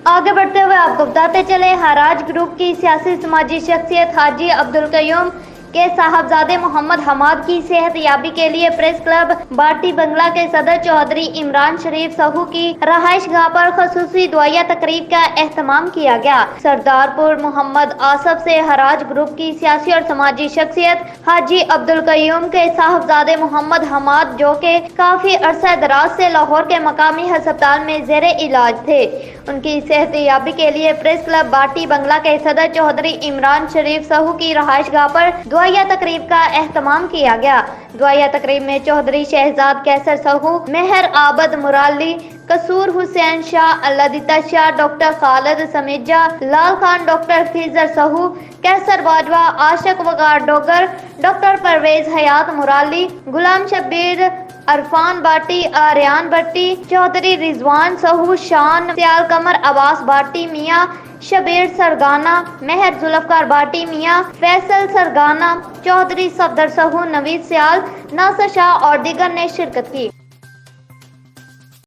आगे बढ़ते हुए आपको बताते चले, हराज ग्रुप की सियासी समाजी शख्सियत हाजी अब्दुल कयूम के साहबजादे मोहम्मद हमाद की सेहत याबी के लिए प्रेस क्लब बाटी बंगला के सदर चौधरी इमरान शरीफ सहू की रहाइश गाह पर खसूसी दुआया तकरीब का एहतमाम किया गया। सरदारपुर मोहम्मद आसफ से हराज ग्रुप की सियासी और समाजी शख्सियत हाजी अब्दुल कयूम के साहबजादे मोहम्मद हमाद, जो के काफी अरसा दराज से लाहौर के मकामी अस्पताल में जेरे इलाज थे, उनकी सेहत याबी के लिए प्रेस क्लब बाटी बंगला के सदर चौधरी इमरान शरीफ सहू की रहाइश गाह पर दुआया तकरीब का एहतमाम किया गया। दुआया तकरीब में चौधरी शहजाद कैसर सहू, मेहर आबद मुराली, कसूर हुसैन शाह, लदिता शाह, डॉक्टर खालिद समीजा, लाल खान, डॉक्टर फिजर सहू, कैसर बाजवा, आशिक वकार डोगर, डॉक्टर परवेज हयात मुराली, गुलाम शब्बीर, अरफान बाटी, आर्यान भट्टी, चौधरी रिजवान सहू, शान सियाल कमर, अब्बास बाटी मियाँ, शबीर सरगाना, मेहर जुल्फकार बाटी मियाँ, फैसल सरगाना, चौधरी सफदर सहू, नवीद सियाल, नासर शाह और दीगर ने शिरकत की।